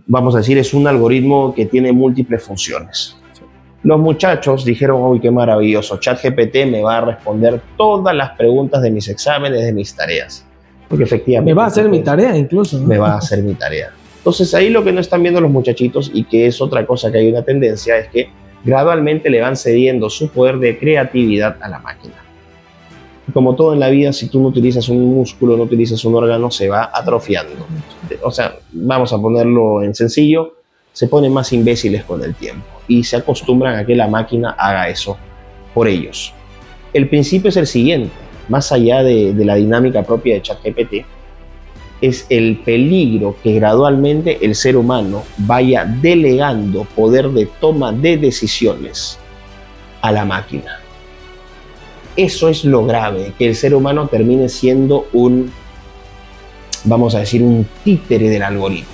vamos a decir, es un algoritmo que tiene múltiples funciones. Los muchachos dijeron, uy, qué maravilloso, ChatGPT me va a responder todas las preguntas de mis exámenes, de mis tareas. Porque efectivamente... Me va a hacer mi tarea incluso, ¿no? Me va a hacer mi tarea. Entonces ahí lo que no están viendo los muchachitos, y que es otra cosa que hay una tendencia, es que gradualmente le van cediendo su poder de creatividad a la máquina. Como todo en la vida, si tú no utilizas un músculo, no utilizas un órgano, se va atrofiando. O sea, vamos a ponerlo en sencillo, se ponen más imbéciles con el tiempo y se acostumbran a que la máquina haga eso por ellos. El principio es el siguiente, más allá de la dinámica propia de ChatGPT, es el peligro que gradualmente el ser humano vaya delegando poder de toma de decisiones a la máquina. Eso es lo grave, que el ser humano termine siendo vamos a decir, un títere del algoritmo.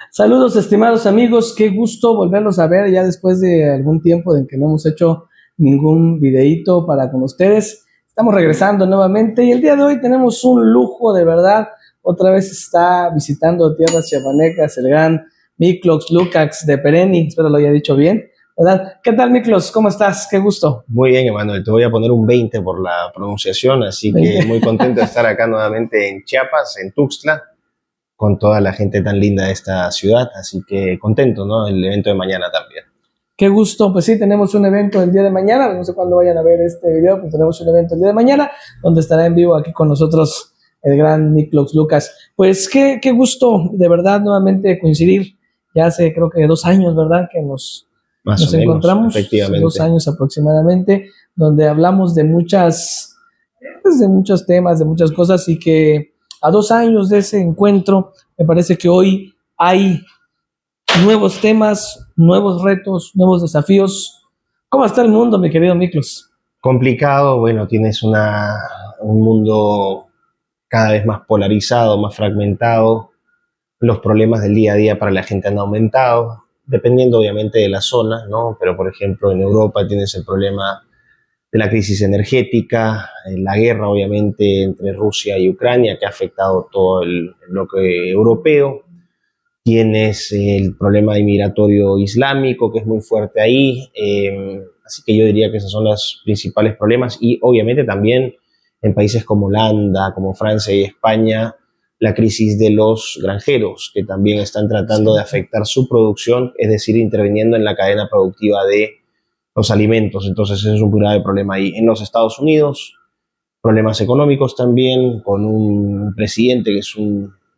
Saludos, estimados amigos, qué gusto volverlos a ver ya después de algún tiempo en que no hemos hecho ningún videíto para con ustedes. Estamos regresando nuevamente y el día de hoy tenemos un lujo de verdad. Otra vez está visitando tierras chiapanecas el gran Miklos Lukács de Pereni, espero lo haya dicho bien, ¿verdad? ¿Qué tal, Miklos? ¿Cómo estás? Qué gusto. Muy bien, Emanuel, te voy a poner un 20 por la pronunciación, así que muy contento de estar acá nuevamente en Chiapas, en Tuxtla, con toda la gente tan linda de esta ciudad, así que contento, ¿no? El evento de mañana también. Qué gusto, pues sí, tenemos un evento el día de mañana, no sé cuándo vayan a ver este video, pues tenemos un evento el día de mañana, donde estará en vivo aquí con nosotros el gran Miklos Lukács. Pues qué gusto, de verdad, nuevamente coincidir, ya hace creo que 2 años, ¿verdad? Que nos encontramos, efectivamente. 2 años aproximadamente, donde hablamos de muchos temas, de muchas cosas, y que a 2 años de ese encuentro, me parece que hoy hay nuevos temas, nuevos retos, nuevos desafíos. ¿Cómo está el mundo, mi querido Miklos? Complicado, bueno, tienes un mundo cada vez más polarizado, más fragmentado. Los problemas del día a día para la gente han aumentado, dependiendo obviamente de la zona, ¿no? Pero por ejemplo en Europa tienes el problema de la crisis energética, la guerra obviamente entre Rusia y Ucrania que ha afectado todo el bloque europeo. Tienes el problema inmigratorio islámico que es muy fuerte ahí, así que yo diría que esos son los principales problemas, y obviamente también en países como Holanda, como Francia y España, la crisis de los granjeros, que también están tratando de afectar su producción, es decir, interviniendo en la cadena productiva de los alimentos. Entonces ese es un grave problema ahí. En los Estados Unidos, problemas económicos también, con un presidente que es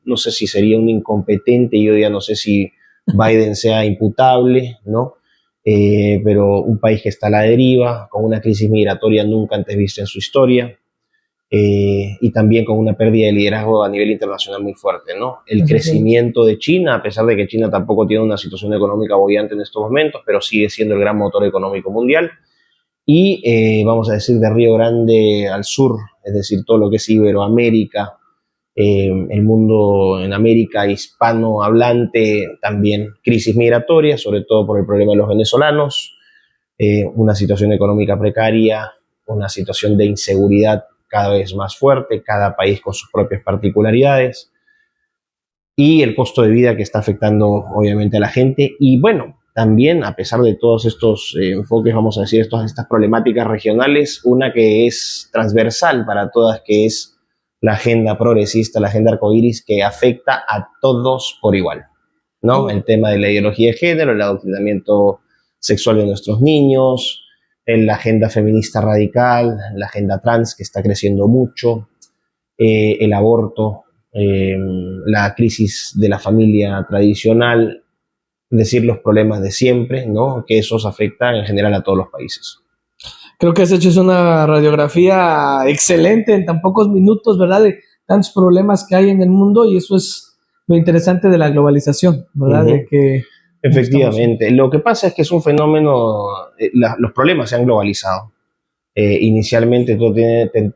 no sé si sería un incompetente, yo ya no sé si Biden sea imputable, ¿no? Pero un país que está a la deriva, con una crisis migratoria nunca antes vista en su historia, y también con una pérdida de liderazgo a nivel internacional muy fuerte, ¿no? El crecimiento de China, a pesar de que China tampoco tiene una situación económica boyante en estos momentos, pero sigue siendo el gran motor económico mundial. Y vamos a decir de Río Grande al sur, es decir, todo lo que es Iberoamérica, el mundo en América hispanohablante, también crisis migratoria, sobre todo por el problema de los venezolanos, una situación económica precaria, una situación de inseguridad cada vez más fuerte, cada país con sus propias particularidades, y el costo de vida que está afectando obviamente a la gente. Y bueno, también a pesar de todos estos enfoques, vamos a decir, estas problemáticas regionales, una que es transversal para todas, que es la agenda progresista, la agenda arcoíris, que afecta a todos por igual, ¿no? El tema de la ideología de género, el adoctrinamiento sexual de nuestros niños, la agenda feminista radical, la agenda trans que está creciendo mucho, el aborto, la crisis de la familia tradicional, es decir, los problemas de siempre, ¿no? Que esos afectan en general a todos los países. Creo que has hecho una radiografía excelente en tan pocos minutos, ¿verdad? De tantos problemas que hay en el mundo, y eso es lo interesante de la globalización, ¿verdad? De que efectivamente. Lo que pasa es que es un fenómeno, los problemas se han globalizado. Inicialmente tú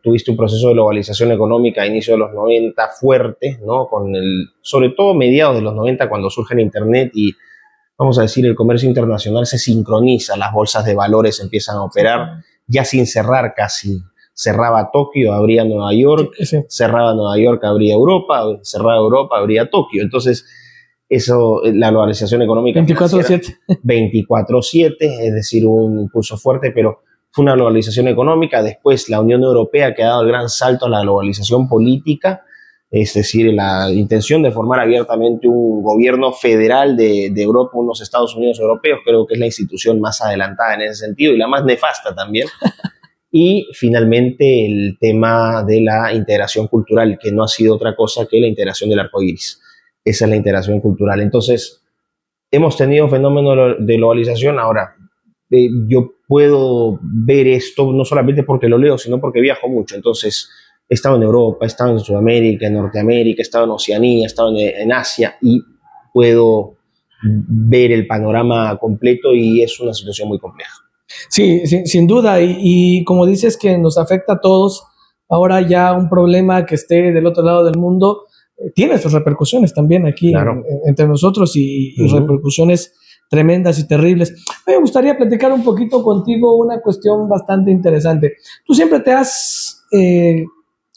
tuviste un proceso de globalización económica a inicio de los 90 fuerte, ¿no? Sobre todo mediados de los 90, cuando surge el Internet y, vamos a decir, el comercio internacional se sincroniza, las bolsas de valores empiezan a operar ya sin cerrar casi. Cerraba Tokio, abría Nueva York, cerraba Nueva York, abría Europa, cerraba Europa, abría Tokio. Entonces, Eso, la globalización económica 24/7. 24/7, es decir, un impulso fuerte, pero fue una globalización económica. Después la Unión Europea, que ha dado el gran salto a la globalización política, es decir, la intención de formar abiertamente un gobierno federal de Europa, unos Estados Unidos europeos. Creo que es la institución más adelantada en ese sentido y la más nefasta también. Y finalmente el tema de la integración cultural, que no ha sido otra cosa que la integración del arco iris. Esa es la integración cultural. Entonces, hemos tenido fenómenos de globalización. Ahora, yo puedo ver esto no solamente porque lo leo, sino porque viajo mucho. Entonces, he estado en Europa, he estado en Sudamérica, en Norteamérica, he estado en Oceanía, he estado en Asia, y puedo ver el panorama completo, y es una situación muy compleja. Sí, sin duda, y como dices que nos afecta a todos, ahora ya un problema que esté del otro lado del mundo tiene sus repercusiones también aquí, claro, entre nosotros, y repercusiones tremendas y terribles. Me gustaría platicar un poquito contigo una cuestión bastante interesante. Tú siempre te has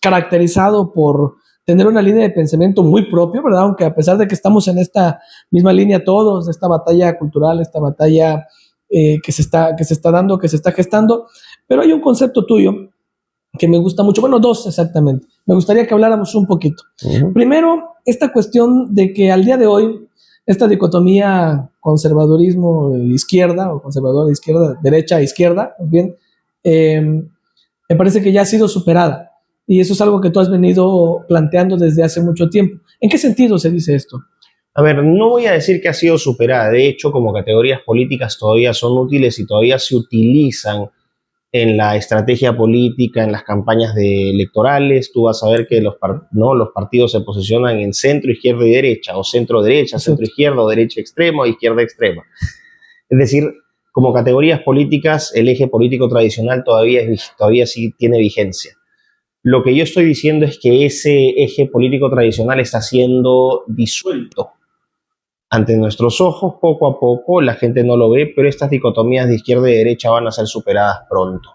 caracterizado por tener una línea de pensamiento muy propio, ¿verdad? Aunque a pesar de que estamos en esta misma línea todos, esta batalla cultural, esta batalla que se está dando, que se está gestando, pero hay un concepto tuyo que me gusta mucho, bueno, dos exactamente. Me gustaría que habláramos un poquito. Primero, esta cuestión de que al día de hoy, esta dicotomía conservadurismo-izquierda, o conservador-izquierda, derecha-izquierda, más bien, me parece que ya ha sido superada. Y eso es algo que tú has venido planteando desde hace mucho tiempo. ¿En qué sentido se dice esto? A ver, no voy a decir que ha sido superada. De hecho, como categorías políticas todavía son útiles y todavía se utilizan en la estrategia política, en las campañas electorales. Tú vas a ver que los partidos se posicionan en centro, izquierda y derecha, o centro-derecha, centro-izquierda, o derecha extrema, o izquierda extrema. Es decir, como categorías políticas, el eje político tradicional todavía sí tiene vigencia. Lo que yo estoy diciendo es que ese eje político tradicional está siendo disuelto ante nuestros ojos, poco a poco. La gente no lo ve, pero estas dicotomías de izquierda y derecha van a ser superadas pronto.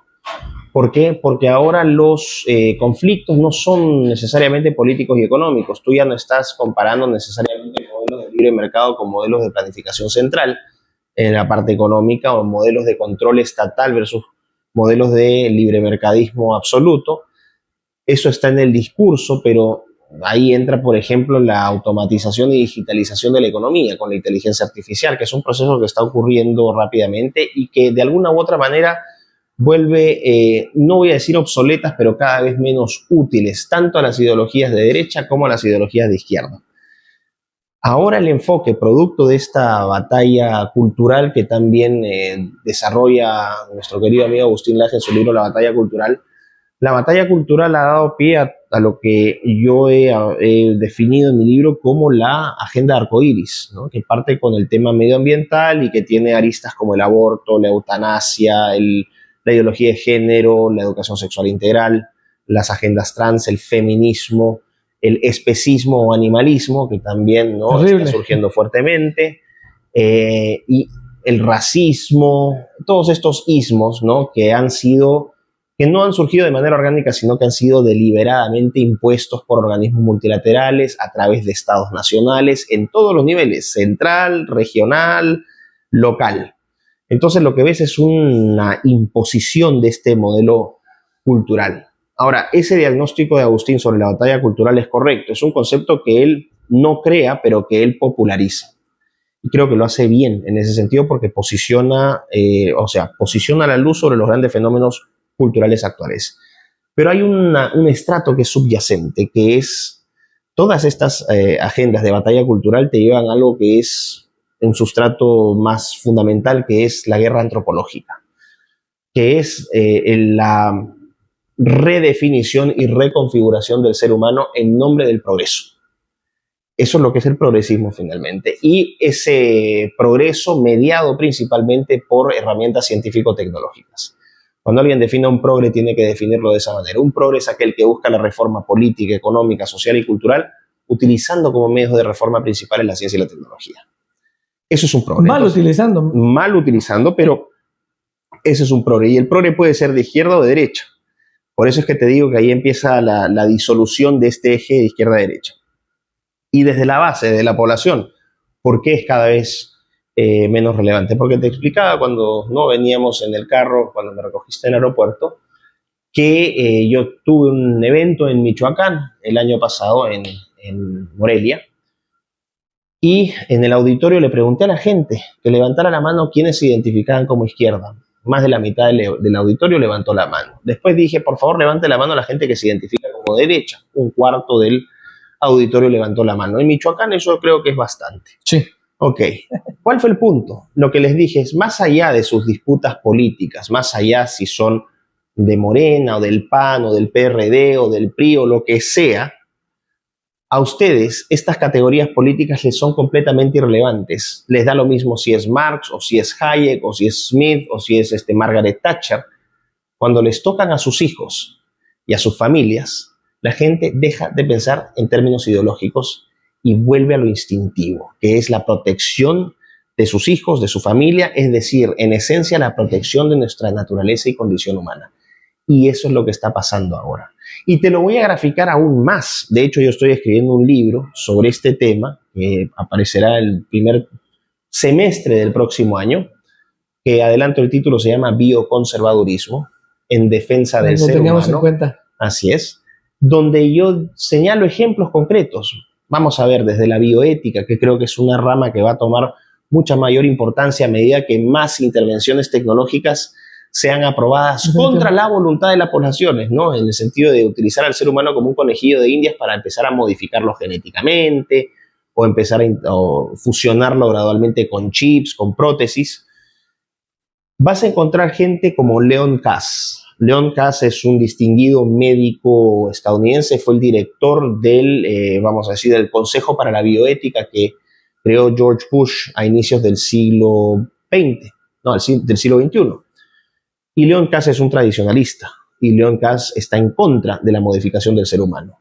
¿Por qué? Porque ahora los conflictos no son necesariamente políticos y económicos. Tú ya no estás comparando necesariamente modelos de libre mercado con modelos de planificación central en la parte económica, o modelos de control estatal versus modelos de libre mercadismo absoluto. Eso está en el discurso, pero ahí entra, por ejemplo, la automatización y digitalización de la economía con la inteligencia artificial, que es un proceso que está ocurriendo rápidamente y que de alguna u otra manera vuelve, no voy a decir obsoletas, pero cada vez menos útiles, tanto a las ideologías de derecha como a las ideologías de izquierda. Ahora el enfoque, producto de esta batalla cultural que también desarrolla nuestro querido amigo Agustín Laje en su libro La batalla cultural, la batalla cultural ha dado pie a lo que yo he definido en mi libro como la agenda arcoíris, ¿no? Que parte con el tema medioambiental y que tiene aristas como el aborto, la eutanasia, la ideología de género, la educación sexual integral, las agendas trans, el feminismo, el especismo o animalismo, que también, ¿no?, está surgiendo fuertemente, y el racismo, todos estos ismos, ¿no?, que no han surgido de manera orgánica, sino que han sido deliberadamente impuestos por organismos multilaterales a través de estados nacionales en todos los niveles, central, regional, local. Entonces lo que ves es una imposición de este modelo cultural. Ahora, ese diagnóstico de Agustín sobre la batalla cultural es correcto. Es un concepto que él no crea, pero que él populariza. Y creo que lo hace bien en ese sentido, porque posiciona la luz sobre los grandes fenómenos culturales actuales. Pero hay un estrato que es subyacente, que es todas estas agendas de batalla cultural te llevan a algo que es un sustrato más fundamental, que es la guerra antropológica, que es la redefinición y reconfiguración del ser humano en nombre del progreso. Eso es lo que es el progresismo finalmente, y ese progreso mediado principalmente por herramientas científico-tecnológicas. Cuando alguien define un progre, tiene que definirlo de esa manera. Un progre es aquel que busca la reforma política, económica, social y cultural, utilizando como medios de reforma principales la ciencia y la tecnología. Eso es un progre. Mal utilizando, pero ese es un progre. Y el progre puede ser de izquierda o de derecha. Por eso es que te digo que ahí empieza la disolución de este eje de izquierda a derecha. Y desde la base de la población, ¿Por qué es cada vez menos relevante? Porque te explicaba cuando no veníamos en el carro, cuando me recogiste en el aeropuerto, que yo tuve un evento en Michoacán el año pasado, en Morelia, y en el auditorio le pregunté a la gente que levantara la mano quienes se identificaban como izquierda. Más de la mitad del auditorio levantó la mano. Después dije, por favor, levante la mano la gente que se identifica como derecha. Un cuarto del auditorio levantó la mano. En Michoacán eso creo que es bastante. Sí. Ok. ¿Cuál fue el punto? Lo que les dije es, más allá de sus disputas políticas, más allá si son de Morena o del PAN o del PRD o del PRI o lo que sea, a ustedes estas categorías políticas les son completamente irrelevantes. Les da lo mismo si es Marx o si es Hayek o si es Smith o si es Margaret Thatcher. Cuando les tocan a sus hijos y a sus familias, la gente deja de pensar en términos ideológicos y vuelve a lo instintivo, que es la protección de sus hijos, de su familia, es decir, en esencia la protección de nuestra naturaleza y condición humana. Y eso es lo que está pasando ahora. Y te lo voy a graficar aún más. De hecho, yo estoy escribiendo un libro sobre este tema, que aparecerá el primer semestre del próximo año, que adelanto el título, se llama Bioconservadurismo, en defensa del ser humano. En cuenta. Así es. Donde yo señalo ejemplos concretos. Vamos a ver desde la bioética, que creo que es una rama que va a tomar mucha mayor importancia a medida que más intervenciones tecnológicas sean aprobadas contra la voluntad de las poblaciones, ¿no? En el sentido de utilizar al ser humano como un conejillo de indias para empezar a modificarlo genéticamente o empezar a fusionarlo gradualmente con chips, con prótesis. Vas a encontrar gente como Leon Kass. Leon Kass es un distinguido médico estadounidense, fue el director vamos a decir, del Consejo para la Bioética que creó George Bush a inicios del siglo XX, no, del siglo XXI. Y Leon Kass es un tradicionalista, y Leon Kass está en contra de la modificación del ser humano.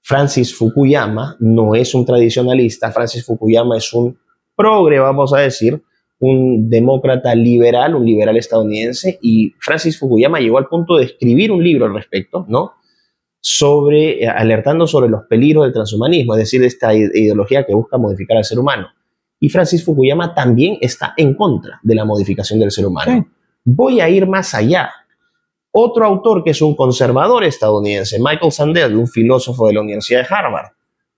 Francis Fukuyama no es un tradicionalista, Francis Fukuyama es un progre, vamos a decir, un demócrata liberal, un liberal estadounidense, y Francis Fukuyama llegó al punto de escribir un libro al respecto, ¿no? Alertando sobre los peligros del transhumanismo, es decir, de esta ideología que busca modificar al ser humano. Y Francis Fukuyama también está en contra de la modificación del ser humano. Sí. Voy a ir más allá. Otro autor que es un conservador estadounidense, Michael Sandel, un filósofo de la Universidad de Harvard,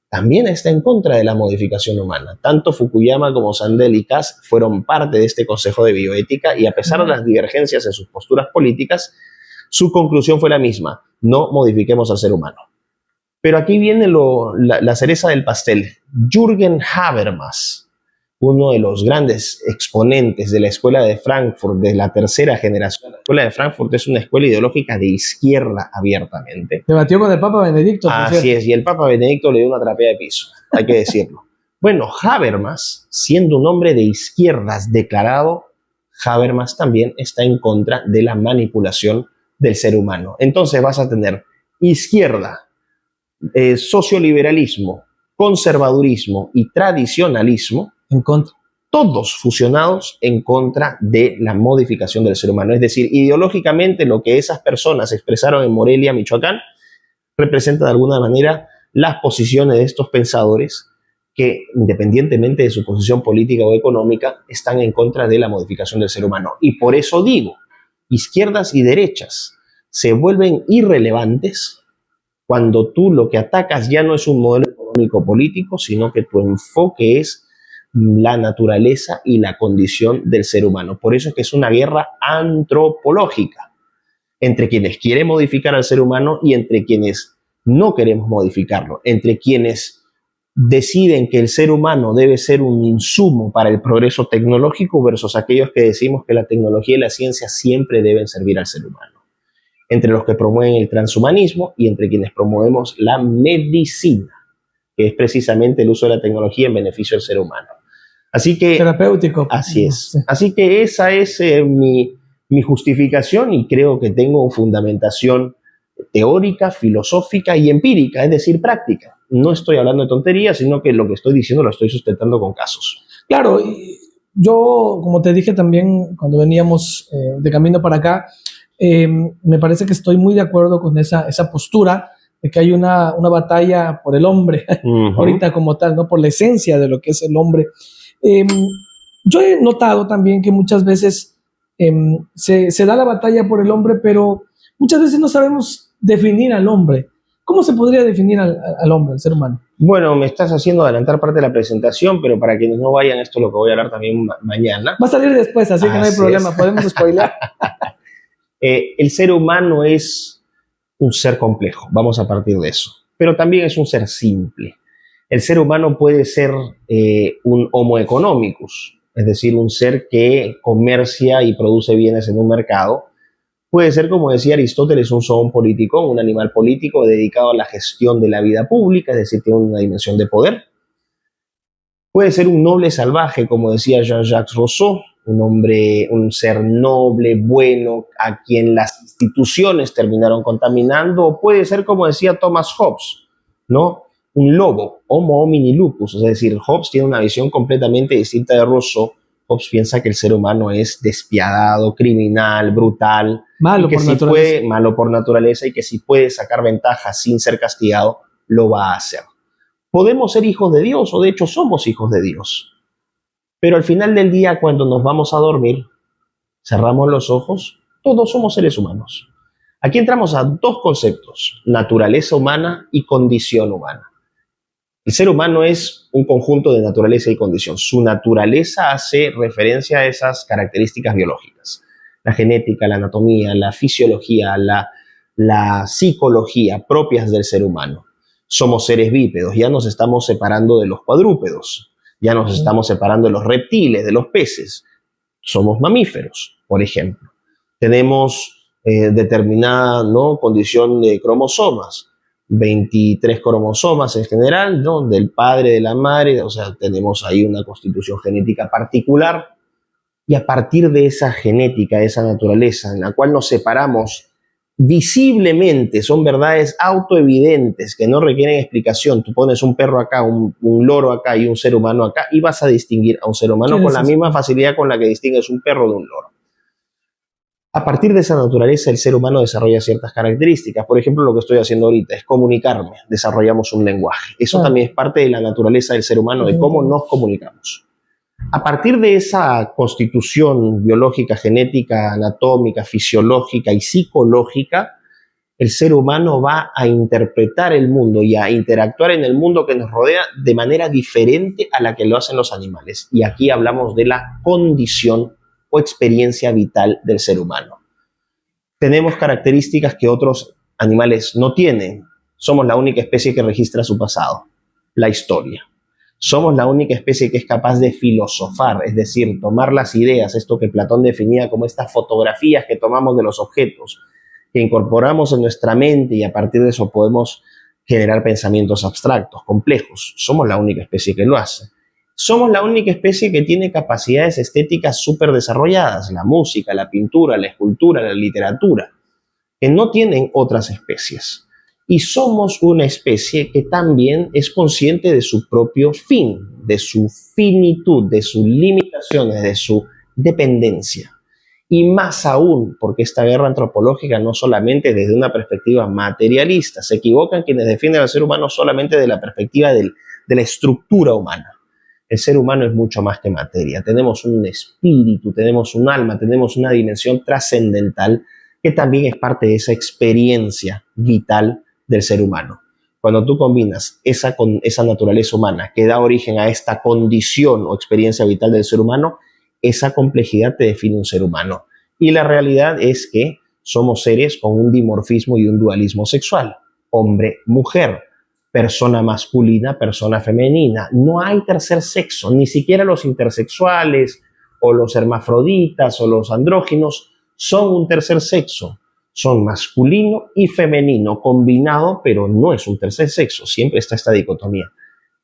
también está en contra de la modificación humana. Tanto Fukuyama como Sandel y Kass fueron parte de este Consejo de Bioética y a pesar de las divergencias en sus posturas políticas, su conclusión fue la misma: no modifiquemos al ser humano. Pero aquí viene la cereza del pastel. Jürgen Habermas, uno de los grandes exponentes de la Escuela de Frankfurt, de la tercera generación. La Escuela de Frankfurt es una escuela ideológica de izquierda abiertamente. Debatió con el Papa Benedicto. Así es, y el Papa Benedicto le dio una trapea de piso, hay que decirlo. Bueno, Habermas, siendo un hombre de izquierdas declarado, Habermas también está en contra de la manipulación del ser humano. Entonces vas a tener izquierda, socioliberalismo, conservadurismo y tradicionalismo, en contra. Todos fusionados en contra de la modificación del ser humano. Es decir, ideológicamente lo que esas personas expresaron en Morelia, Michoacán, representa de alguna manera las posiciones de estos pensadores que, independientemente de su posición política o económica, están en contra de la modificación del ser humano. Y por eso digo, izquierdas y derechas se vuelven irrelevantes cuando tú lo que atacas ya no es un modelo económico político, sino que tu enfoque es la naturaleza y la condición del ser humano. Por eso es que es una guerra antropológica entre quienes quieren modificar al ser humano y entre quienes no queremos modificarlo, entre quienes deciden que el ser humano debe ser un insumo para el progreso tecnológico versus aquellos que decimos que la tecnología y la ciencia siempre deben servir al ser humano, entre los que promueven el transhumanismo y entre quienes promovemos la medicina, que es precisamente el uso de la tecnología en beneficio del ser humano. Así que, terapéutico. Así es. Sí. Así que esa es mi justificación y creo que tengo fundamentación teórica, filosófica y empírica, es decir, práctica. No estoy hablando de tonterías, sino que lo que estoy diciendo lo estoy sustentando con casos. Claro, yo, como te dije también cuando veníamos de camino para acá, me parece que estoy muy de acuerdo con esa postura de que hay una batalla por el hombre, ahorita como tal, ¿no? Por la esencia de lo que es el hombre. Eh, yo he notado también que muchas veces se da la batalla por el hombre, pero muchas veces no sabemos definir al hombre. ¿Cómo se podría definir al hombre, al ser humano? Bueno, me estás haciendo adelantar parte de la presentación, pero para quienes no vayan, esto es lo que voy a hablar también mañana. Va a salir después, así que no hay problema, podemos spoiler. El ser humano es un ser complejo, vamos a partir de eso, pero también es un ser simple. El ser humano puede ser un homo economicus, es decir, un ser que comercia y produce bienes en un mercado. Puede ser, como decía Aristóteles, un zoon político, un animal político dedicado a la gestión de la vida pública, es decir, tiene una dimensión de poder. Puede ser un noble salvaje, como decía Jean-Jacques Rousseau, un hombre, un ser noble, bueno, a quien las instituciones terminaron contaminando. O puede ser, como decía Thomas Hobbes, ¿no? Un lobo, homo homini lupus, es decir, Hobbes tiene una visión completamente distinta de Rousseau. Hobbes piensa que el ser humano es despiadado, criminal, brutal, malo por naturaleza, y que si puede sacar ventaja sin ser castigado, lo va a hacer. Podemos ser hijos de Dios, o de hecho somos hijos de Dios. Pero al final del día, cuando nos vamos a dormir, cerramos los ojos, todos somos seres humanos. Aquí entramos a dos conceptos: naturaleza humana y condición humana. El ser humano es un conjunto de naturaleza y condición. Su naturaleza hace referencia a esas características biológicas: la genética, la anatomía, la fisiología, la psicología propias del ser humano. Somos seres bípedos, ya nos estamos separando de los cuadrúpedos, ya nos estamos separando de los reptiles, de los peces. Somos mamíferos, por ejemplo. Tenemos determinada, ¿no?, condición de cromosomas. 23 cromosomas en general, ¿no?, del padre, de la madre, o sea, tenemos ahí una constitución genética particular, y a partir de esa genética, esa naturaleza en la cual nos separamos visiblemente, son verdades autoevidentes que no requieren explicación. Tú pones un perro acá, un loro acá y un ser humano acá, y vas a distinguir a un ser humano con la misma facilidad con la que distingues un perro de un loro. A partir de esa naturaleza, el ser humano desarrolla ciertas características. Por ejemplo, lo que estoy haciendo ahorita es comunicarme, desarrollamos un lenguaje. Eso también es parte de la naturaleza del ser humano, de cómo nos comunicamos. A partir de esa constitución biológica, genética, anatómica, fisiológica y psicológica, el ser humano va a interpretar el mundo y a interactuar en el mundo que nos rodea de manera diferente a la que lo hacen los animales. Y aquí hablamos de la condición o experiencia vital del ser humano. Tenemos características que otros animales no tienen. Somos la única especie que registra su pasado, la historia. Somos la única especie que es capaz de filosofar, es decir, tomar las ideas, esto que Platón definía como estas fotografías que tomamos de los objetos, que incorporamos en nuestra mente, y a partir de eso podemos generar pensamientos abstractos, complejos. Somos la única especie que lo hace. Somos la única especie que tiene capacidades estéticas súper desarrolladas: la música, la pintura, la escultura, la literatura, que no tienen otras especies. Y somos una especie que también es consciente de su propio fin, de su finitud, de sus limitaciones, de su dependencia. Y más aún, porque esta guerra antropológica no solamente desde una perspectiva materialista, se equivocan quienes defienden al ser humano solamente de la perspectiva de la estructura humana. El ser humano es mucho más que materia. Tenemos un espíritu, tenemos un alma, tenemos una dimensión trascendental que también es parte de esa experiencia vital del ser humano. Cuando tú combinas esa con esa naturaleza humana que da origen a esta condición o experiencia vital del ser humano, esa complejidad te define un ser humano. Y la realidad es que somos seres con un dimorfismo y un dualismo sexual: hombre-mujer, persona masculina, persona femenina. No hay tercer sexo, ni siquiera los intersexuales o los hermafroditas o los andróginos son un tercer sexo. Son masculino y femenino combinado, pero no es un tercer sexo. Siempre está esta dicotomía.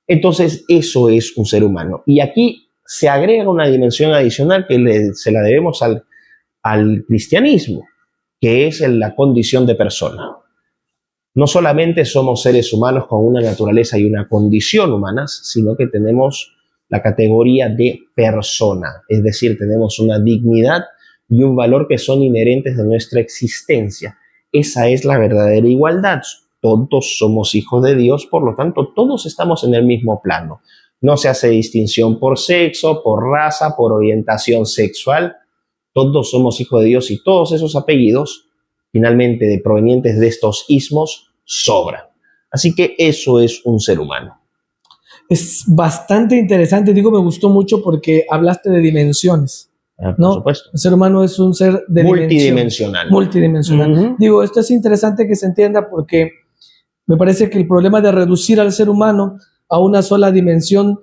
Entonces, eso es un ser humano. Y aquí se agrega una dimensión adicional que se la debemos al cristianismo, que es la condición de persona. No solamente somos seres humanos con una naturaleza y una condición humanas, sino que tenemos la categoría de persona, es decir, tenemos una dignidad y un valor que son inherentes de nuestra existencia. Esa es la verdadera igualdad. Todos somos hijos de Dios, por lo tanto, todos estamos en el mismo plano. No se hace distinción por sexo, por raza, por orientación sexual. Todos somos hijos de Dios y todos esos apellidos, finalmente provenientes de estos ismos, sobran. Así que eso es un ser humano. Es bastante interesante, digo, me gustó mucho porque hablaste de dimensiones. Por supuesto. El ser humano es un ser de multidimensional. Multidimensional. Digo, esto es interesante que se entienda porque me parece que el problema de reducir al ser humano a una sola dimensión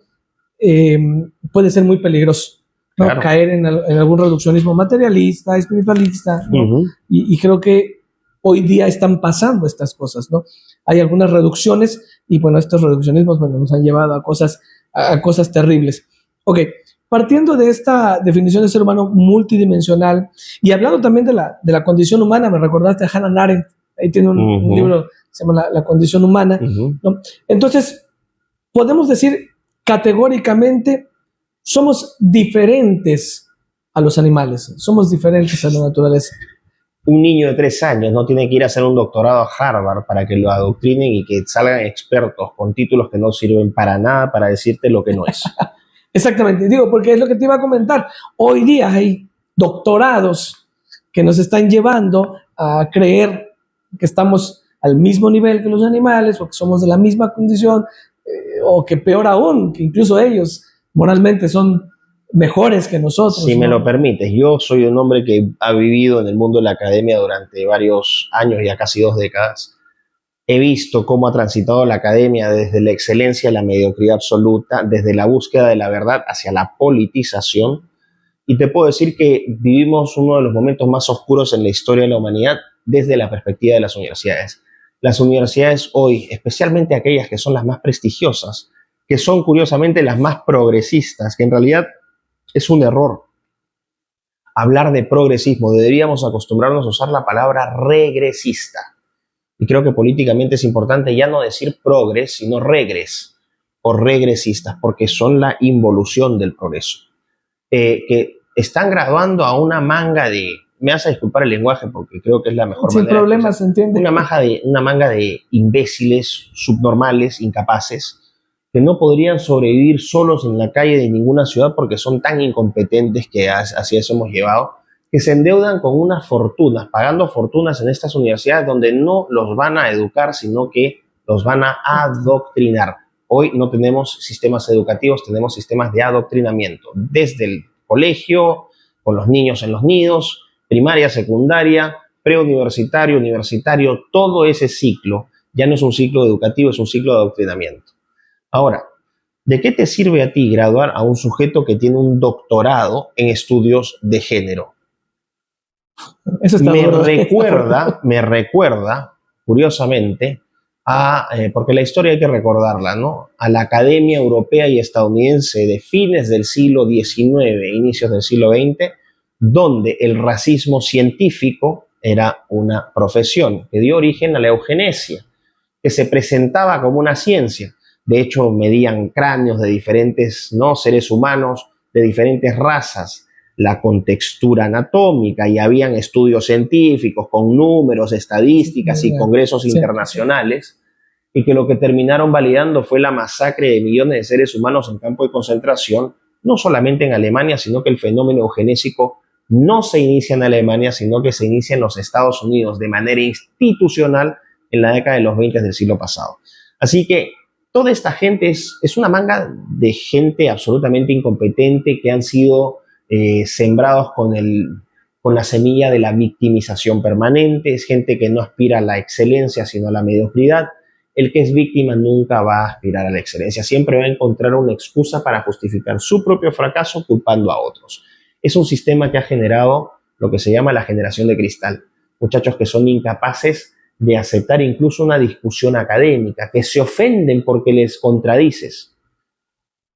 puede ser muy peligroso, ¿no? Claro. Caer en algún reduccionismo materialista, espiritualista, ¿no? Y creo que hoy día están pasando estas cosas, ¿no? Hay algunas reducciones y bueno, estos reduccionismos nos han llevado a cosas terribles. Ok, partiendo de esta definición de ser humano multidimensional y hablando también de la condición humana, me recordaste a Hannah Arendt, ahí tiene un libro que se llama La condición humana, ¿no? Entonces, podemos decir categóricamente, somos diferentes a los animales, somos diferentes a la naturaleza. Un niño de 3 años no tiene que ir a hacer un doctorado a Harvard para que lo adoctrinen y que salgan expertos con títulos que no sirven para nada para decirte lo que no es. Exactamente, digo, porque es lo que te iba a comentar. Hoy día hay doctorados que nos están llevando a creer que estamos al mismo nivel que los animales o que somos de la misma condición o que peor aún, que incluso ellos moralmente son mejores que nosotros. Si me lo permites, yo soy un hombre que ha vivido en el mundo de la academia durante varios años, ya casi 2 décadas. He visto cómo ha transitado la academia desde la excelencia a la mediocridad absoluta, desde la búsqueda de la verdad hacia la politización. Y te puedo decir que vivimos uno de los momentos más oscuros en la historia de la humanidad desde la perspectiva de las universidades. Las universidades hoy, especialmente aquellas que son las más prestigiosas, que son curiosamente las más progresistas, que en realidad es un error hablar de progresismo. Deberíamos acostumbrarnos a usar la palabra regresista. Y creo que políticamente es importante ya no decir progres, sino regres o regresistas, porque son la involución del progreso. Que están graduando a una manga de, me vas a disculpar el lenguaje porque creo que es la mejor manera. Sin problema, se entiende. Una manga de imbéciles, subnormales, incapaces, que no podrían sobrevivir solos en la calle de ninguna ciudad porque son tan incompetentes que así eso hemos llevado, que se endeudan con unas fortunas, pagando fortunas en estas universidades donde no los van a educar, sino que los van a adoctrinar. Hoy no tenemos sistemas educativos, tenemos sistemas de adoctrinamiento, desde el colegio, con los niños en los nidos, primaria, secundaria, preuniversitario, universitario, todo ese ciclo ya no es un ciclo educativo, es un ciclo de adoctrinamiento. Ahora, ¿de qué te sirve a ti graduar a un sujeto que tiene un doctorado en estudios de género? Eso está me recuerda, curiosamente, porque la historia hay que recordarla, ¿no? A la Academia Europea y Estadounidense de fines del siglo XIX, inicios del siglo XX, donde el racismo científico era una profesión que dio origen a la eugenesia, que se presentaba como una ciencia. De hecho, medían cráneos de diferentes, ¿no?, seres humanos de diferentes razas, la contextura anatómica, y habían estudios científicos con números, estadísticas y congresos internacionales, y que lo que terminaron validando fue la masacre de millones de seres humanos en campo de concentración, no solamente en Alemania, sino que el fenómeno eugenésico no se inicia en Alemania, sino que se inicia en los Estados Unidos de manera institucional en la década de los 20 del siglo pasado. Así que toda esta gente es una manga de gente absolutamente incompetente que han sido sembrados con la semilla de la victimización permanente. Es gente que no aspira a la excelencia, sino a la mediocridad. El que es víctima nunca va a aspirar a la excelencia. Siempre va a encontrar una excusa para justificar su propio fracaso culpando a otros. Es un sistema que ha generado lo que se llama la generación de cristal. Muchachos que son incapaces de aceptar incluso una discusión académica, que se ofenden porque les contradices.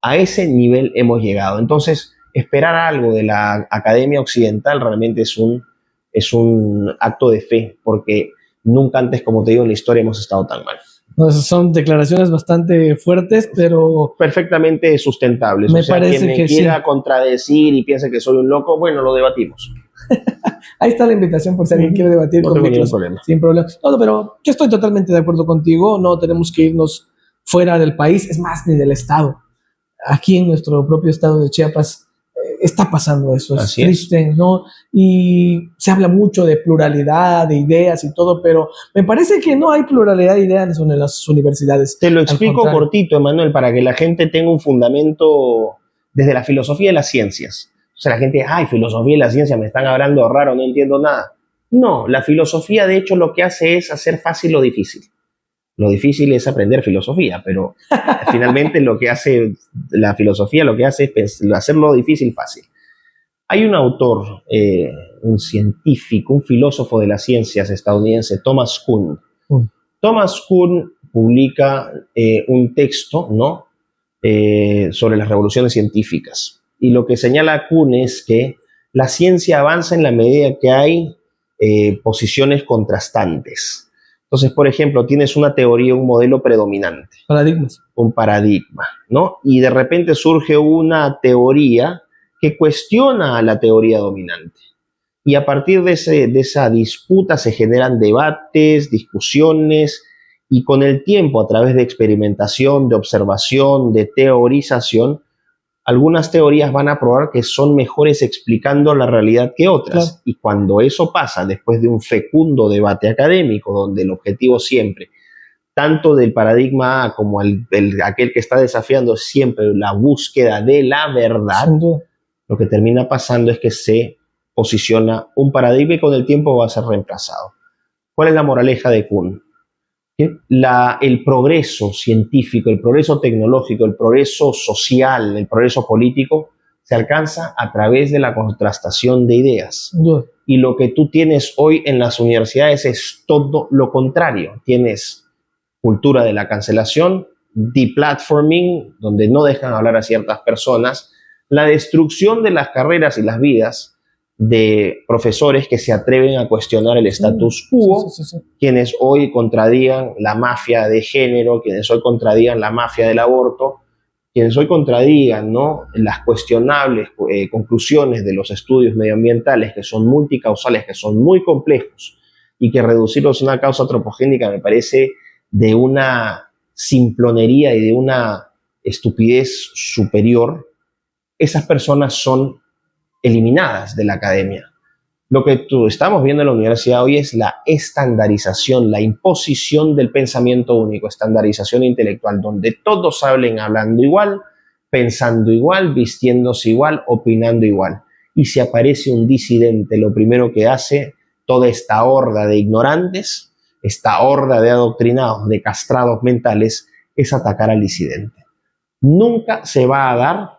A ese nivel hemos llegado. Entonces, esperar algo de la academia occidental realmente es un acto de fe, porque nunca antes, como te digo, en la historia hemos estado tan mal. Son declaraciones bastante fuertes, pero perfectamente sustentables. Me parece quien me quiera contradecir y piense que soy un loco, bueno, lo debatimos. Ahí está la invitación por si alguien quiere debatir conmigo. No tengo ningún problema. Sin problema. No, pero yo estoy totalmente de acuerdo contigo. No tenemos que irnos fuera del país, es más, ni del Estado. aquí en nuestro propio estado de Chiapas está pasando eso, es Así triste, ¿no? Y se habla mucho de pluralidad, de ideas y todo, pero me parece que no hay pluralidad de ideas en las universidades. Te lo Al explico contrario. cortito, Emanuel, para que la gente tenga un fundamento desde la filosofía de las ciencias. O sea, la gente, ay, filosofía de la ciencia, me están hablando raro, no entiendo nada. No, la filosofía de hecho lo que hace es hacer fácil lo difícil. Lo difícil es aprender filosofía, pero finalmente lo que hace la filosofía, lo que hace es hacerlo difícil fácil. Hay un autor, un científico, un filósofo de las ciencias estadounidense, Thomas Kuhn. Thomas Kuhn publica un texto, ¿no? Sobre las revoluciones científicas. Y lo que señala Kuhn es que la ciencia avanza en la medida que hay posiciones contrastantes. Entonces, por ejemplo, tienes una teoría, un modelo predominante. Paradigmas. Un paradigma, ¿no? Y de repente surge una teoría que cuestiona a la teoría dominante. Y a partir de esa disputa se generan debates, discusiones, y con el tiempo, a través de experimentación, de observación, de teorización, algunas teorías van a probar que son mejores explicando la realidad que otras. Claro. Y cuando eso pasa, después de un fecundo debate académico, donde el objetivo siempre, tanto del paradigma A como aquel que está desafiando, es siempre la búsqueda de la verdad, Sin duda. lo que termina pasando es que se posiciona un paradigma y con el tiempo va a ser reemplazado. ¿Cuál es la moraleja de Kuhn? El progreso científico, el progreso tecnológico, el progreso social, el progreso político se alcanza a través de la contrastación de ideas. Sin duda. Y lo que tú tienes hoy en las universidades es todo lo contrario. Tienes cultura de la cancelación, deplatforming, donde no dejan hablar a ciertas personas, la destrucción de las carreras y las vidas de profesores que se atreven a cuestionar el status quo, Sí. quienes hoy contradigan la mafia de género, quienes hoy contradigan la mafia del aborto, quienes hoy contradigan, ¿no?, las cuestionables conclusiones de los estudios medioambientales, que son multicausales, que son muy complejos, y que reducirlos a una causa antropogénica me parece de una simplonería y de una estupidez superior. Esas personas son eliminadas de la academia. Lo que estamos viendo en la universidad hoy es la estandarización, la imposición del pensamiento único, estandarización intelectual, donde todos hablen hablando igual, pensando igual, vistiéndose igual, opinando igual. Y si aparece un disidente, lo primero que hace toda esta horda de ignorantes, esta horda de adoctrinados, de castrados mentales, es atacar al disidente. Nunca se va a dar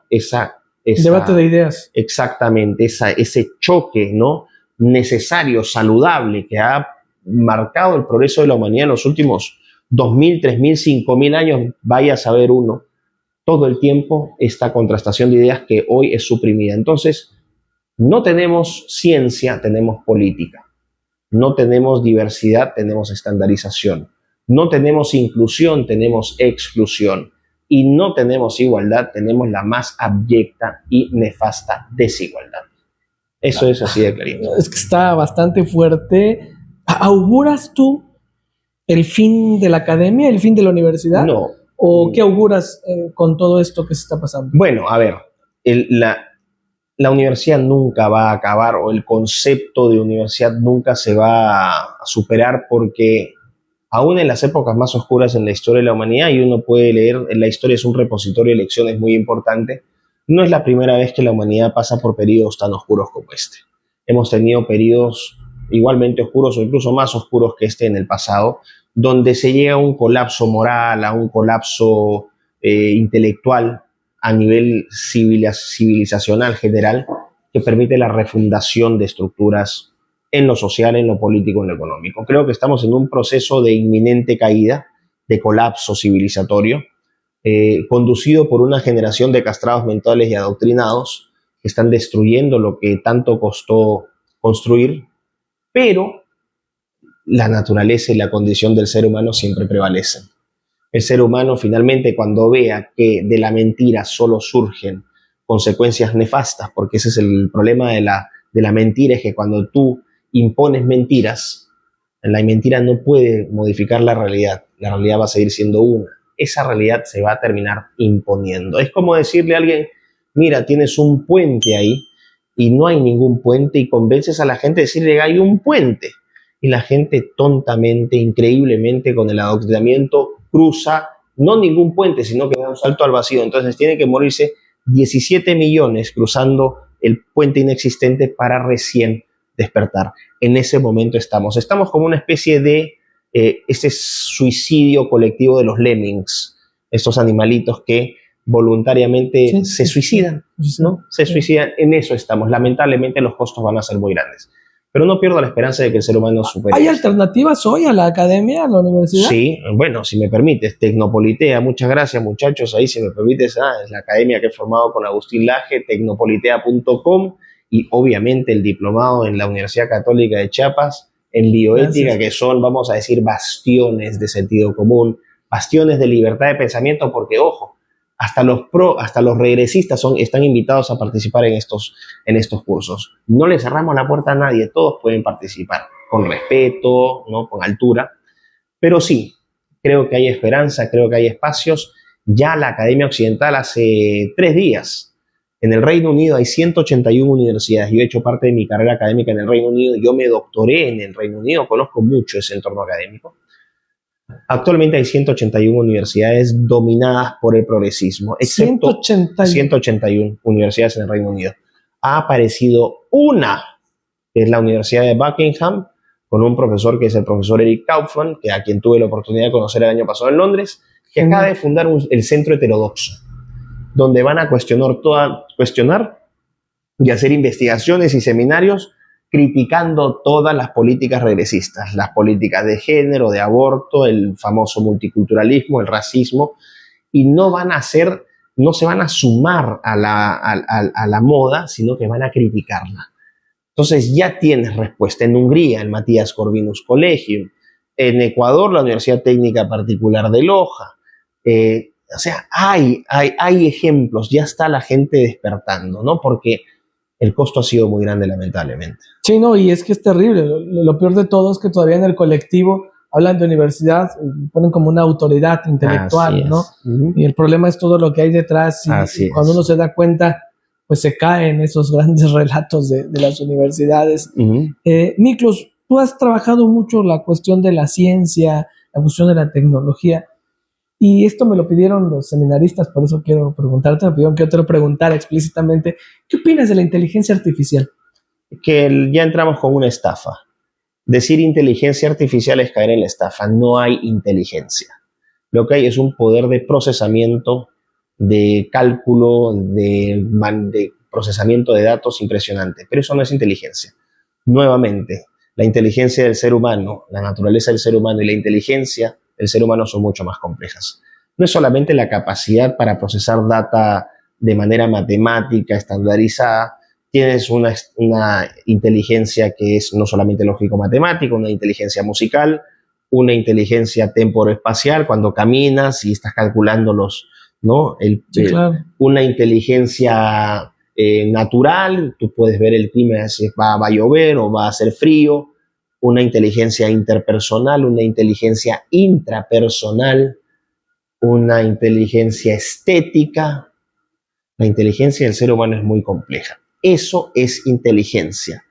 debate de ideas. Exactamente, ese choque, ¿no?, necesario, saludable, que ha marcado el progreso de la humanidad en los últimos 2.000, 3.000, 5.000 años, vaya a saber uno, todo el tiempo esta contrastación de ideas que hoy es suprimida. Entonces, no tenemos ciencia, tenemos política. No tenemos diversidad, tenemos estandarización. No tenemos inclusión, tenemos exclusión. Y no tenemos igualdad, tenemos la más abyecta y nefasta desigualdad. Eso es así de clarito. Es que está bastante fuerte. ¿Auguras tú el fin de la academia, el fin de la universidad? No. ¿O qué auguras con todo esto que se está pasando? Bueno, a ver, la universidad nunca va a acabar, o el concepto de universidad nunca se va a superar, porque aún en las épocas más oscuras en la historia de la humanidad, y uno puede leer, la historia es un repositorio de lecciones muy importante, no es la primera vez que la humanidad pasa por periodos tan oscuros como este. Hemos tenido periodos igualmente oscuros o incluso más oscuros que este en el pasado, donde se llega a un colapso moral, a un colapso intelectual a nivel civilizacional general, que permite la refundación de estructuras en lo social, en lo político, en lo económico. Creo que estamos en un proceso de inminente caída, de colapso civilizatorio, conducido por una generación de castrados mentales y adoctrinados que están destruyendo lo que tanto costó construir, pero la naturaleza y la condición del ser humano siempre prevalecen. El ser humano finalmente, cuando vea que de la mentira solo surgen consecuencias nefastas, porque ese es el problema de la mentira, es que cuando tú impones mentiras, la mentira no puede modificar la realidad va a seguir siendo una. esa realidad se va a terminar imponiendo. Es como decirle a alguien, mira, tienes un puente ahí y no hay ningún puente, y convences a la gente de decirle hay un puente. Y la gente tontamente, increíblemente, con el adoctrinamiento, cruza no ningún puente, sino que da un salto al vacío. Entonces tienen que morirse 17 millones cruzando el puente inexistente para recién despertar. En ese momento estamos como una especie de ese suicidio colectivo de los lemmings, estos animalitos que voluntariamente se suicidan, ¿no? Se suicidan. En eso estamos. Lamentablemente los costos van a ser muy grandes. Pero no pierdo la esperanza de que el ser humano supere. ¿Hay alternativas hoy a la academia, a la universidad? Sí, bueno, si me permites, Tecnopolitea, muchas gracias muchachos, ahí si me permites, es la academia que he formado con Agustín Laje, tecnopolitea.com, y obviamente el diplomado en la Universidad Católica de Chiapas en bioética, gracias, que son, vamos a decir, bastiones de sentido común, bastiones de libertad de pensamiento, porque ojo, hasta los regresistas están invitados a participar en estos cursos. No le cerramos la puerta a nadie, todos pueden participar, con respeto, ¿no? Con altura, pero sí, creo que hay esperanza, creo que hay espacios. Ya la Academia Occidental hace 3 días, en el Reino Unido hay 181 universidades. Yo he hecho parte de mi carrera académica en el Reino Unido, yo me doctoré en el Reino Unido, conozco mucho ese entorno académico. Actualmente hay 181 universidades dominadas por el progresismo, excepto 181 universidades en el Reino Unido. Ha aparecido una, que es la Universidad de Buckingham, con un profesor que es el profesor Eric Kaufman, a quien tuve la oportunidad de conocer el año pasado en Londres, que acaba de fundar el Centro Heterodoxo, donde van a cuestionar y hacer investigaciones y seminarios criticando todas las políticas regresistas, las políticas de género, de aborto, el famoso multiculturalismo, el racismo, y no se van a sumar a la moda, sino que van a criticarla. Entonces ya tienes respuesta en Hungría, el Matías Corvinus Collegium, en Ecuador, la Universidad Técnica Particular de Loja. O sea, hay ejemplos, ya está la gente despertando, ¿no? Porque el costo ha sido muy grande, lamentablemente. Sí, no, y es que es terrible. Lo peor de todo es que todavía en el colectivo hablan de universidad, ponen como una autoridad intelectual, ¿no? Uh-huh. Y el problema es todo lo que hay detrás, y cuando uno se da cuenta, pues se caen esos grandes relatos de las universidades. Uh-huh. Miklos, tú has trabajado mucho la cuestión de la ciencia, la cuestión de la tecnología, y esto me lo pidieron los seminaristas, por eso quiero preguntarte, me pidieron que yo te lo preguntara explícitamente. ¿Qué opinas de la inteligencia artificial? Que ya entramos con una estafa. Decir inteligencia artificial es caer en la estafa. No hay inteligencia. Lo que hay es un poder de procesamiento, de cálculo, de procesamiento de datos impresionante. Pero eso no es inteligencia. Nuevamente, la inteligencia del ser humano, la naturaleza del ser humano y la inteligencia del ser humano son mucho más complejas. No es solamente la capacidad para procesar data de manera matemática, estandarizada. Tienes una inteligencia que es no solamente lógico-matemática, una inteligencia musical, una inteligencia temporoespacial, cuando caminas y estás calculando ¿no? Claro. Una inteligencia natural, tú puedes ver el clima, si va a llover o va a hacer frío. Una inteligencia interpersonal, una inteligencia intrapersonal, una inteligencia estética. La inteligencia del ser humano es muy compleja. Eso es inteligencia,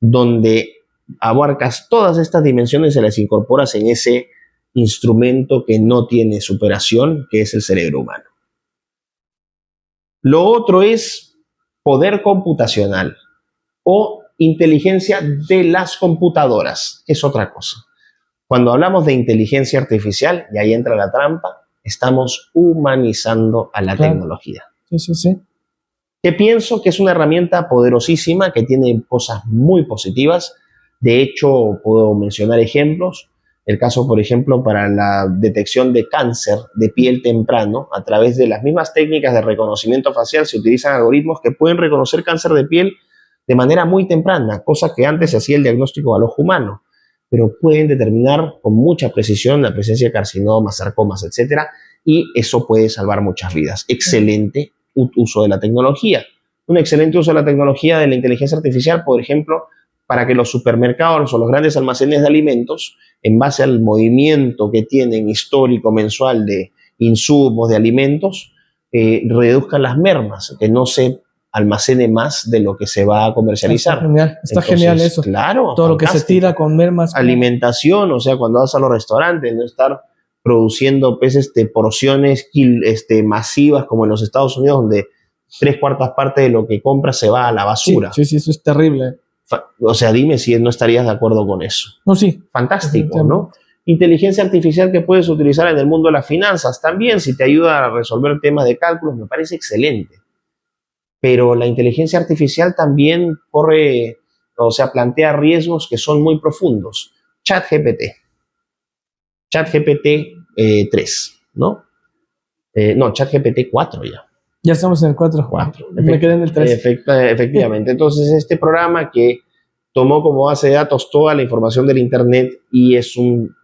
donde abarcas todas estas dimensiones y las incorporas en ese instrumento que no tiene superación, que es el cerebro humano. Lo otro es poder computacional o inteligencia de las computadoras, que es otra cosa. Cuando hablamos de inteligencia artificial, y ahí entra la trampa, estamos humanizando a la tecnología. Sí. Que pienso que es una herramienta poderosísima, que tiene cosas muy positivas. De hecho, puedo mencionar ejemplos. El caso, por ejemplo, para la detección de cáncer de piel temprano, a través de las mismas técnicas de reconocimiento facial, se utilizan algoritmos que pueden reconocer cáncer de piel de manera muy temprana, cosa que antes se hacía el diagnóstico al ojo humano, pero pueden determinar con mucha precisión la presencia de carcinomas, sarcomas, etc. Y eso puede salvar muchas vidas. Excelente uso de la tecnología. Un excelente uso de la tecnología de la inteligencia artificial, por ejemplo, para que los supermercados o los grandes almacenes de alimentos, en base al movimiento que tienen histórico mensual de insumos, de alimentos, reduzcan las mermas, que no se almacene más de lo que se va a comercializar. Está genial eso. Claro, todo fantástico. Lo que se tira con mermas. Alimentación, o sea, cuando vas a los restaurantes, no estar produciendo porciones masivas como en los Estados Unidos, donde 3/4 partes de lo que compras se va a la basura. Sí, eso es terrible. O sea, dime si no estarías de acuerdo con eso. No, sí. Fantástico, ¿no? Inteligencia artificial que puedes utilizar en el mundo de las finanzas también, si te ayuda a resolver temas de cálculos, me parece excelente. Pero la inteligencia artificial también plantea riesgos que son muy profundos. ChatGPT 3, ¿no? ChatGPT 4 ya. Ya estamos en el 4. Me quedé en el 3. Efectivamente. Entonces, este programa que tomó como base de datos toda la información del Internet y es un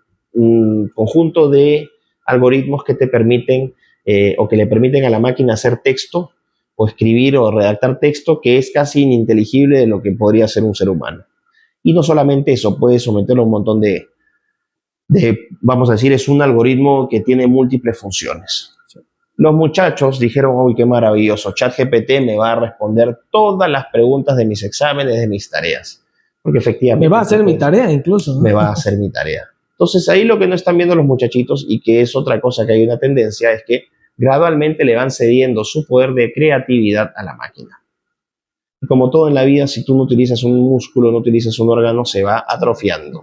conjunto de algoritmos que te permiten o que le permiten a la máquina hacer texto o escribir o redactar texto que es casi ininteligible de lo que podría hacer un ser humano. Y no solamente eso, puedes someterlo a un montón de vamos a decir, es un algoritmo que tiene múltiples funciones. Los muchachos dijeron, uy, qué maravilloso, ChatGPT me va a responder todas las preguntas de mis exámenes, de mis tareas. Porque efectivamente... Me va a hacer mi tarea incluso, ¿no? Me va a hacer mi tarea. Entonces ahí lo que no están viendo los muchachitos, y que es otra cosa que hay una tendencia, es que gradualmente le van cediendo su poder de creatividad a la máquina. Y como todo en la vida, si tú no utilizas un músculo, no utilizas un órgano, se va atrofiando.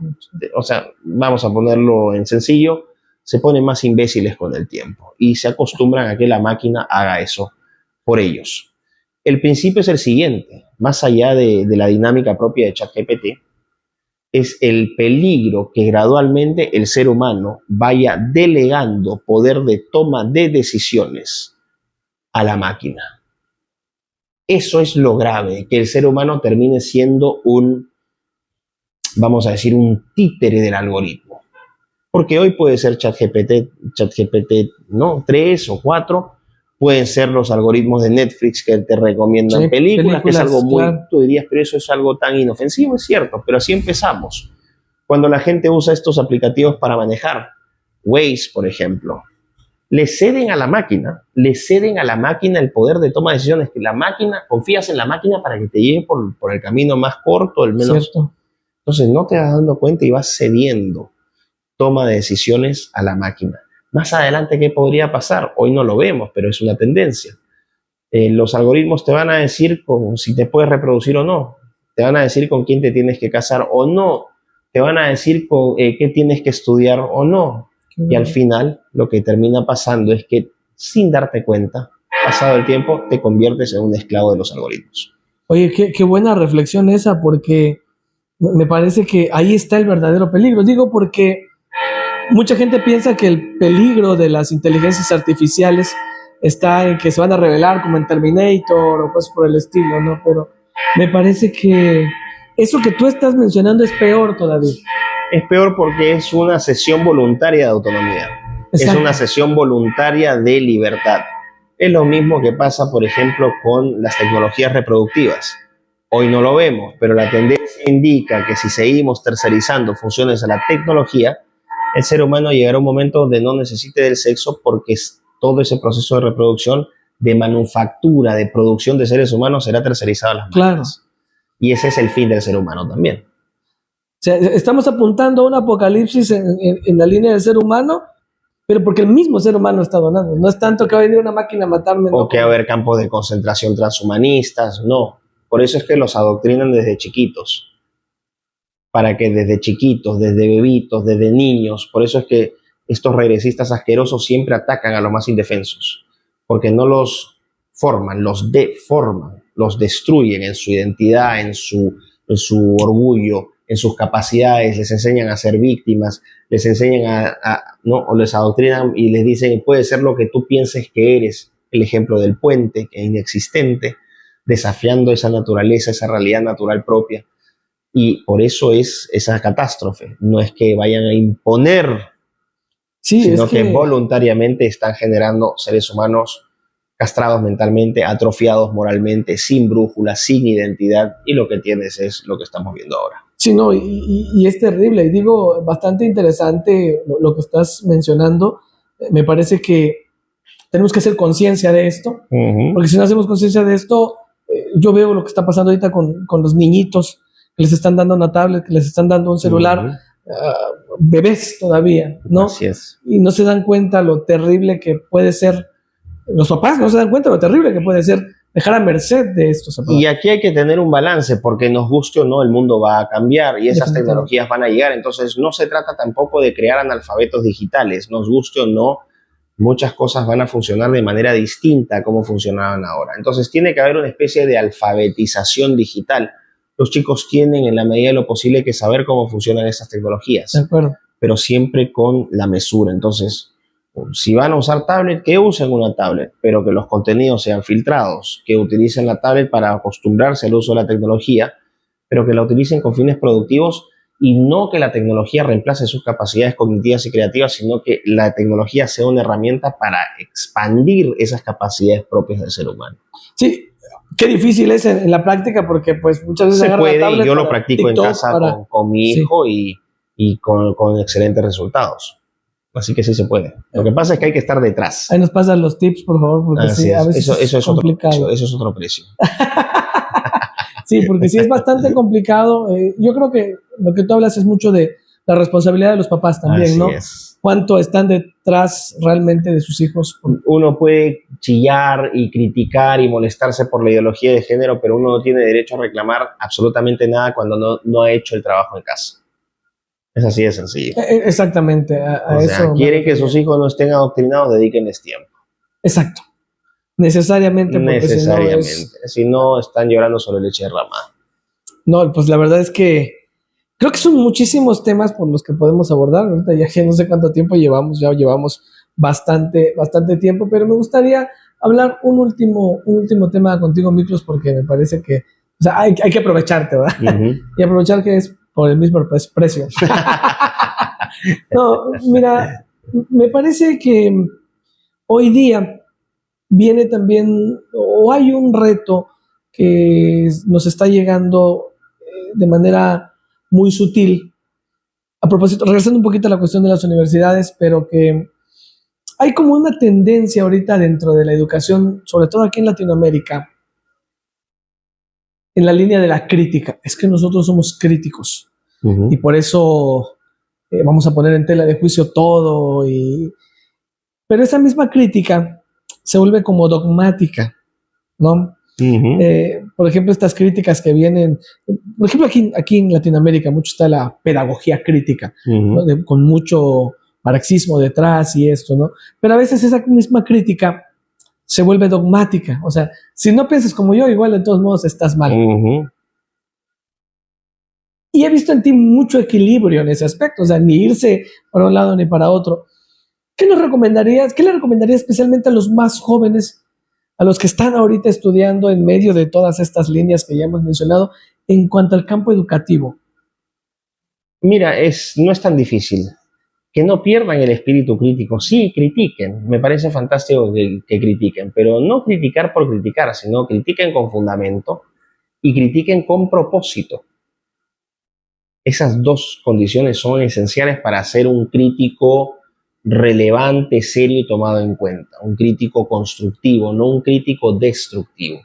O sea, vamos a ponerlo en sencillo, se ponen más imbéciles con el tiempo y se acostumbran a que la máquina haga eso por ellos. El principio es el siguiente, más allá de la dinámica propia de ChatGPT, es el peligro que gradualmente el ser humano vaya delegando poder de toma de decisiones a la máquina. Eso es lo grave, que el ser humano termine siendo vamos a decir, un títere del algoritmo. Porque hoy puede ser ChatGPT, ¿no? 3 o 4, pueden ser los algoritmos de Netflix que te recomiendan películas, que es algo muy, claro. Tú dirías, pero eso es algo tan inofensivo, es cierto, pero así empezamos. Cuando la gente usa estos aplicativos para manejar, Waze, por ejemplo, le ceden a la máquina el poder de toma de decisiones, que la máquina, confías en la máquina para que te lleve por el camino más corto, el menos... Cierto. Entonces no te vas dando cuenta y vas cediendo toma de decisiones a la máquina. Más adelante, ¿qué podría pasar? Hoy no lo vemos, pero es una tendencia. Los algoritmos te van a decir si te puedes reproducir o no, te van a decir con quién te tienes que casar o no, te van a decir qué tienes que estudiar o no. Y al final lo que termina pasando es que sin darte cuenta, pasado el tiempo, te conviertes en un esclavo de los algoritmos. Oye, qué buena reflexión esa, porque me parece que ahí está el verdadero peligro. Digo porque mucha gente piensa que el peligro de las inteligencias artificiales está en que se van a revelar como en Terminator o cosas por el estilo, ¿no? Pero me parece que eso que tú estás mencionando es peor todavía. Es peor porque es una cesión voluntaria de autonomía. Exacto. Es una cesión voluntaria de libertad. Es lo mismo que pasa, por ejemplo, con las tecnologías reproductivas. Hoy no lo vemos, pero la tendencia indica que si seguimos tercerizando funciones a la tecnología, el ser humano llegará a un momento donde no necesite del sexo porque todo ese proceso de reproducción, de manufactura, de producción de seres humanos será tercerizado a las máquinas. Claro. Y ese es el fin del ser humano también. O sea, estamos apuntando a un apocalipsis en la línea del ser humano, pero porque el mismo ser humano está donando. No es tanto que va a venir una máquina a matarme. O que va a haber campos de concentración transhumanistas, no. Por eso es que los adoctrinan desde chiquitos. Para que desde chiquitos, desde bebitos, desde niños, por eso es que estos regresistas asquerosos siempre atacan a los más indefensos. Porque no los forman, los deforman, los destruyen en su identidad, en su orgullo, en sus capacidades, les enseñan a ser víctimas, les enseñan ¿no? O les adoctrinan y les dicen, puede ser lo que tú pienses que eres, el ejemplo del puente, que es inexistente, desafiando esa naturaleza, esa realidad natural propia. Y por eso es esa catástrofe, no es que vayan a imponer, sino que voluntariamente están generando seres humanos castrados mentalmente, atrofiados moralmente, sin brújula, sin identidad, y lo que tienes es lo que estamos viendo ahora. Sí, no, y es terrible, y digo, bastante interesante lo que estás mencionando. Me parece que tenemos que hacer conciencia de esto, Ujú. porque si no hacemos conciencia de esto, yo veo lo que está pasando ahorita con los niñitos, que les están dando una tablet, que les están dando un celular, bebés todavía, ¿no? Así es. Y no se dan cuenta lo terrible que puede ser, los papás no se dan cuenta lo terrible que puede ser dejar a merced de estos aparatos. Y aquí hay que tener un balance, porque nos guste o no, el mundo va a cambiar y esas tecnologías van a llegar. Entonces, no se trata tampoco de crear analfabetos digitales. Nos guste o no, muchas cosas van a funcionar de manera distinta a cómo funcionaban ahora. Entonces, tiene que haber una especie de alfabetización digital. Los chicos tienen, en la medida de lo posible, que saber cómo funcionan esas tecnologías, De acuerdo. pero siempre con la mesura. Entonces, si van a usar tablet, que usen una tablet, pero que los contenidos sean filtrados, que utilicen la tablet para acostumbrarse al uso de la tecnología, pero que la utilicen con fines productivos y no que la tecnología reemplace sus capacidades cognitivas y creativas, sino que la tecnología sea una herramienta para expandir esas capacidades propias del ser humano. Sí, qué difícil es en la práctica, porque pues muchas veces Se puede, y yo lo para practico TikTok, en casa para... con mi hijo y con excelentes resultados. Así que sí se puede. Lo que pasa es que hay que estar detrás. Ahí nos pasan los tips, por favor, porque Así sí, es. a veces Eso es complicado. otro precio. Eso es otro precio. Sí, porque sí es bastante complicado. Yo creo que lo que tú hablas es mucho de la responsabilidad de los papás también, Así ¿no? es. Cuánto están detrás realmente de sus hijos. Uno puede chillar y criticar y molestarse por la ideología de género, pero uno no tiene derecho a reclamar absolutamente nada cuando no ha hecho el trabajo en casa. Es así de sencillo. Exactamente, a O sea, eso. quieren que sus hijos no estén adoctrinados, dedíquenles tiempo. Exacto. Necesariamente, porque Necesariamente. si no Si no, están llorando sobre leche derramada. No, pues la verdad es que creo que son muchísimos temas por los que podemos abordar. Ahorita ya no sé cuánto tiempo llevamos, ya llevamos bastante tiempo, pero me gustaría hablar un último tema contigo, Miklos, porque me parece que, o sea, hay que aprovecharte, ¿verdad? Uh-huh. Y aprovechar que es por el mismo precio. No, mira, me parece que hoy día viene también, o hay un reto que nos está llegando de manera muy sutil. A propósito, regresando un poquito a la cuestión de las universidades, pero que hay como una tendencia ahorita dentro de la educación, sobre todo aquí en Latinoamérica, en la línea de la crítica. Es que nosotros somos críticos y por eso vamos a poner en tela de juicio todo. Pero esa misma crítica se vuelve como dogmática, ¿no? Por ejemplo, estas críticas que vienen, por ejemplo, aquí en Latinoamérica mucho está la pedagogía crítica, ¿no? Con mucho marxismo detrás y esto, ¿no? Pero a veces esa misma crítica se vuelve dogmática. O sea, si no piensas como yo, igual de todos modos estás mal. Y he visto en ti mucho equilibrio en ese aspecto, o sea, ni irse para un lado ni para otro. ¿Qué nos recomendarías? ¿Qué le recomendarías especialmente a los más jóvenes, a los que están ahorita estudiando en medio de todas estas líneas que ya hemos mencionado, en cuanto al campo educativo? Mira, no es tan difícil. Que no pierdan el espíritu crítico. Sí, critiquen. Me parece fantástico que critiquen, pero no criticar por criticar, sino critiquen con fundamento y critiquen con propósito. Esas dos condiciones son esenciales para ser un crítico relevante, serio y tomado en cuenta. Un crítico constructivo, no un crítico destructivo.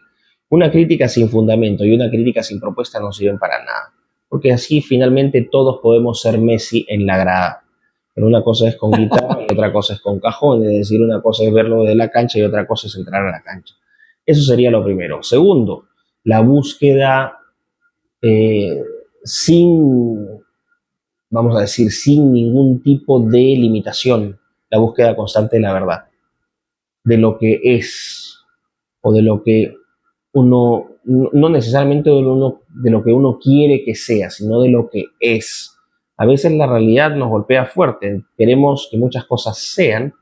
Una crítica sin fundamento y una crítica sin propuesta no sirven para nada, porque así finalmente todos podemos ser Messi en la grada. Pero una cosa es con guitarra y otra cosa es con cajón, es decir, una cosa es verlo de la cancha y otra cosa es entrar a la cancha. Eso sería lo primero. Segundo, la búsqueda vamos a decir, sin ningún tipo de limitación, la búsqueda constante de la verdad, de lo que es, o de lo que uno, no necesariamente de lo que uno quiere que sea, sino de lo que es. A veces la realidad nos golpea fuerte, queremos que muchas cosas sean,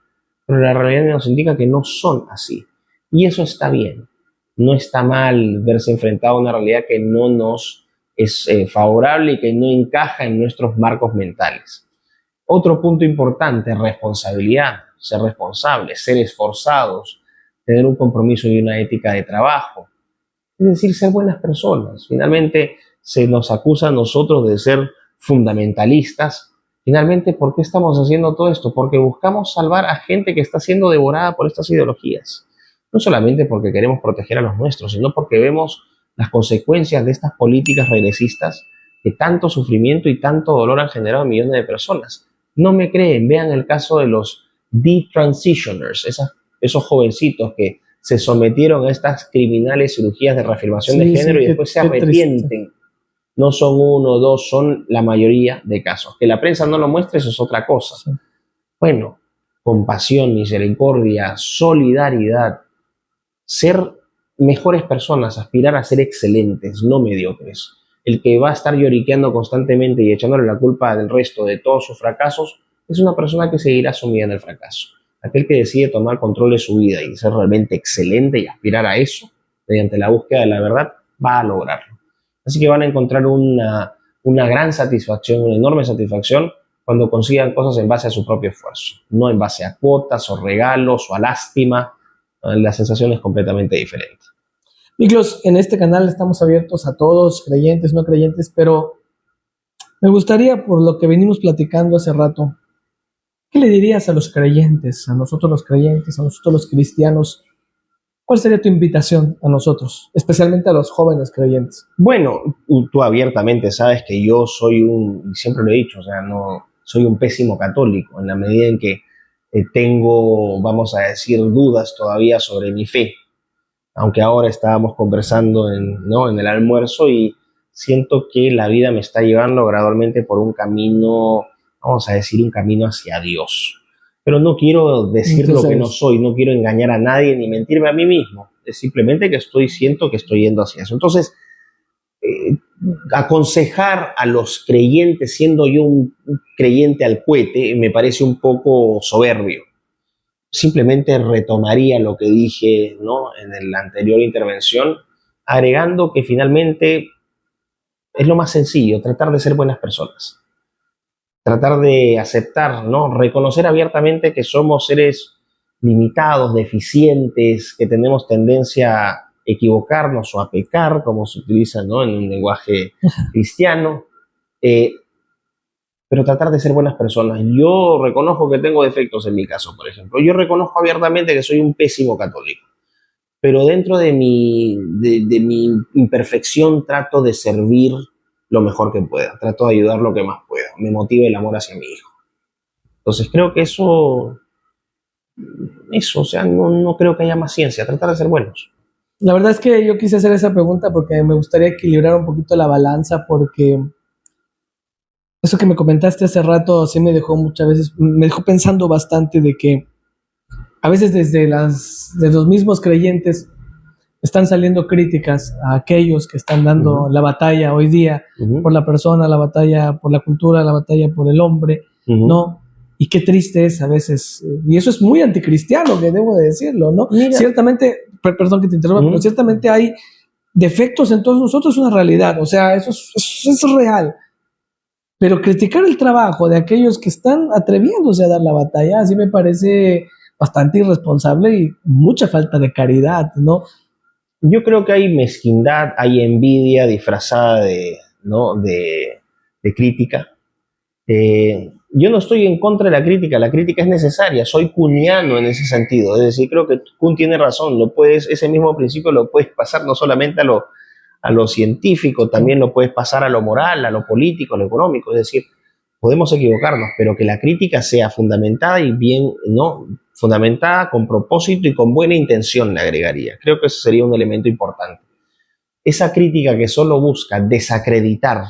pero la realidad nos indica que no son así. Y eso está bien. No está mal verse enfrentado a una realidad que no nos es favorable y que no encaja en nuestros marcos mentales. Otro punto importante, responsabilidad, ser responsables, ser esforzados, tener un compromiso y una ética de trabajo. Es decir, ser buenas personas. Finalmente se nos acusa a nosotros de ser fundamentalistas, Finalmente, ¿por qué estamos haciendo todo esto? Porque buscamos salvar a gente que está siendo devorada por estas ideologías. No solamente porque queremos proteger a los nuestros, sino porque vemos las consecuencias de estas políticas regresistas que tanto sufrimiento y tanto dolor han generado a millones de personas. No me creen, vean el caso de los detransitioners, esos jovencitos que se sometieron a estas criminales cirugías de reafirmación de género y después se arrepienten. No son uno o dos, son la mayoría de casos. Que la prensa no lo muestre, eso es otra cosa. Sí. Bueno, compasión, misericordia, solidaridad, ser mejores personas, aspirar a ser excelentes, no mediocres. El que va a estar lloriqueando constantemente y echándole la culpa del resto de todos sus fracasos es una persona que seguirá sumida en el fracaso. Aquel que decide tomar control de su vida y ser realmente excelente y aspirar a eso, mediante la búsqueda de la verdad, va a lograrlo. Así que van a encontrar una gran satisfacción, una enorme satisfacción cuando consigan cosas en base a su propio esfuerzo, no en base a cuotas o regalos o a lástima. La sensación es completamente diferente. Miklos, en este canal estamos abiertos a todos, creyentes, no creyentes, pero me gustaría, por lo que venimos platicando hace rato, ¿qué le dirías a los creyentes, a nosotros los creyentes, a nosotros los cristianos? ¿Cuál sería tu invitación a nosotros, especialmente a los jóvenes creyentes? Bueno, tú abiertamente sabes que yo soy siempre lo he dicho, o sea, no soy un pésimo católico, en la medida en que tengo, vamos a decir, dudas todavía sobre mi fe. Aunque ahora estábamos conversando en el almuerzo y siento que la vida me está llevando gradualmente por un camino, vamos a decir, un camino hacia Dios. Pero no quiero decir lo que no soy, no quiero engañar a nadie ni mentirme a mí mismo. Es simplemente que siento que estoy yendo hacia eso. Entonces, aconsejar a los creyentes, siendo yo un creyente al cohete, me parece un poco soberbio. Simplemente retomaría lo que dije, ¿no?, en la anterior intervención, agregando que finalmente es lo más sencillo, tratar de ser buenas personas. Tratar de aceptar, ¿no?, reconocer abiertamente que somos seres limitados, deficientes, que tenemos tendencia a equivocarnos o a pecar, como se utiliza, ¿no?, en un lenguaje cristiano, pero tratar de ser buenas personas. Yo reconozco que tengo defectos en mi caso, por ejemplo. Yo reconozco abiertamente que soy un pésimo católico, pero dentro de mi imperfección trato de servir lo mejor que pueda, trato de ayudar lo que más pueda, me motiva el amor hacia mi hijo. Entonces creo que eso, o sea, no creo que haya más ciencia, tratar de ser buenos. La verdad es que yo quise hacer esa pregunta porque me gustaría equilibrar un poquito la balanza, porque eso que me comentaste hace rato sí me dejó muchas veces, me dejó pensando bastante de que a veces desde los mismos creyentes están saliendo críticas a aquellos que están dando la batalla hoy día por la persona, la batalla por la cultura, la batalla por el hombre, ¿no? Y qué triste es a veces, y eso es muy anticristiano, que debo de decirlo, ¿no? Mira. Ciertamente, perdón que te interrumpa, pero ciertamente hay defectos en todos nosotros, es una realidad, o sea, eso es real. Pero criticar el trabajo de aquellos que están atreviéndose a dar la batalla, así me parece bastante irresponsable y mucha falta de caridad, ¿no? Yo creo que hay mezquindad, hay envidia disfrazada de crítica. Yo no estoy en contra de la crítica es necesaria, soy kuhniano en ese sentido, es decir, creo que Kuhn tiene razón, ese mismo principio lo puedes pasar no solamente a lo científico, también lo puedes pasar a lo moral, a lo político, a lo económico, es decir, podemos equivocarnos, pero que la crítica sea fundamentada y bien, ¿no?, fundamentada con propósito y con buena intención, le agregaría. Creo que ese sería un elemento importante. Esa crítica que solo busca desacreditar,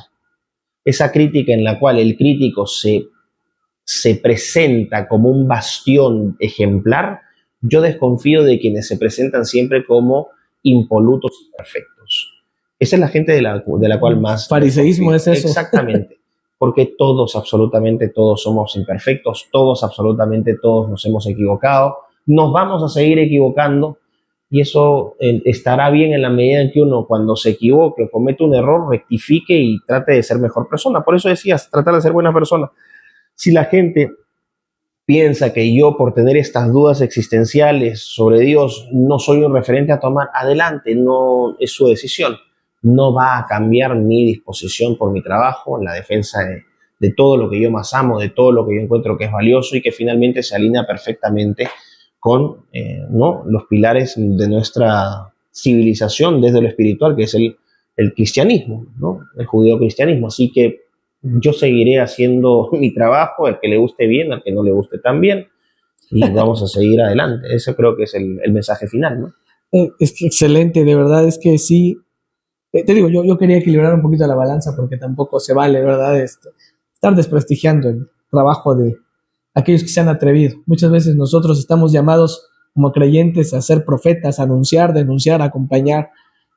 esa crítica en la cual el crítico se presenta como un bastión ejemplar, yo desconfío de quienes se presentan siempre como impolutos y perfectos. Esa es la gente de la cual más... Fariseísmo es eso. Exactamente. Porque todos, absolutamente todos somos imperfectos, todos, absolutamente todos nos hemos equivocado, nos vamos a seguir equivocando y eso estará bien en la medida en que uno, cuando se equivoque o comete un error, rectifique y trate de ser mejor persona. Por eso decías, tratar de ser buena persona. Si la gente piensa que yo, por tener estas dudas existenciales sobre Dios, no soy un referente a tomar, adelante, no es su decisión. No va a cambiar mi disposición por mi trabajo en la defensa de todo lo que yo más amo, de todo lo que yo encuentro que es valioso y que finalmente se alinea perfectamente con ¿no? los pilares de nuestra civilización desde lo espiritual, que es el cristianismo, ¿no? El judeocristianismo. Así que yo seguiré haciendo mi trabajo, al que le guste bien, al que no le guste tan bien, y vamos a seguir adelante. Ese creo que es el mensaje final, ¿no? Es que excelente, de verdad, es que sí. Te digo, yo quería equilibrar un poquito la balanza porque tampoco se vale, ¿verdad? Estar desprestigiando el trabajo de aquellos que se han atrevido. Muchas veces nosotros estamos llamados como creyentes a ser profetas, a anunciar, denunciar, acompañar,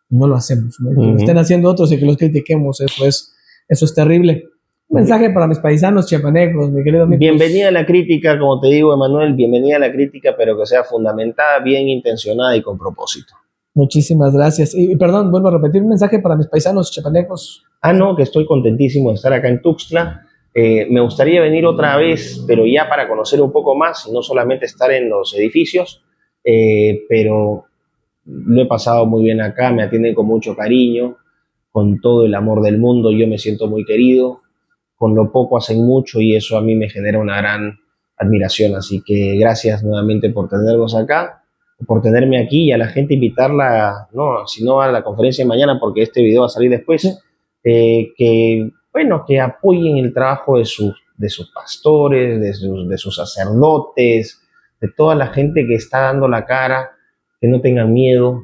y no lo hacemos, ¿no? Que lo estén haciendo otros y que los critiquemos, eso es terrible. Un mensaje para mis paisanos chiapanecos, mi querido amigo. Bienvenida a la crítica, como te digo, Emanuel, bienvenida a la crítica, pero que sea fundamentada, bien intencionada y con propósito. Muchísimas gracias. Y perdón, vuelvo a repetir, un mensaje para mis paisanos chiapanecos. No, que estoy contentísimo de estar acá en Tuxtla. Me gustaría venir otra vez, pero ya para conocer un poco más y no solamente estar en los edificios, pero lo he pasado muy bien acá, me atienden con mucho cariño, con todo el amor del mundo, yo me siento muy querido, con lo poco hacen mucho y eso a mí me genera una gran admiración, así que gracias nuevamente por tenernos acá, por tenerme aquí y a la gente invitarla, no, si no a la conferencia de mañana porque este video va a salir después, que apoyen el trabajo de sus pastores, de sus sacerdotes, de toda la gente que está dando la cara, que no tengan miedo,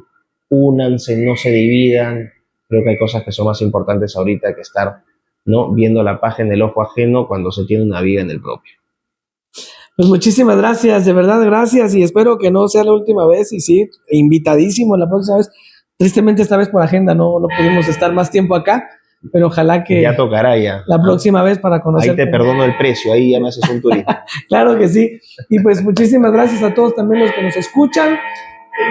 únanse, no se dividan. Creo que hay cosas que son más importantes ahorita que estar, ¿no?, viendo la paja en el ojo ajeno cuando se tiene una vida en el propio. Pues muchísimas gracias, de verdad gracias, y espero que no sea la última vez, y sí, invitadísimo la próxima vez. Tristemente esta vez por agenda no pudimos estar más tiempo acá, pero ojalá que ya tocará ya. La próxima vez para conocer. Ahí te perdono el precio, ahí ya me haces un turismo. Claro que sí. Y pues muchísimas gracias a todos también los que nos escuchan.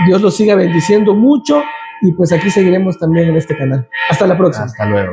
Dios los siga bendiciendo mucho y pues aquí seguiremos también en este canal. Hasta la próxima. Hasta luego.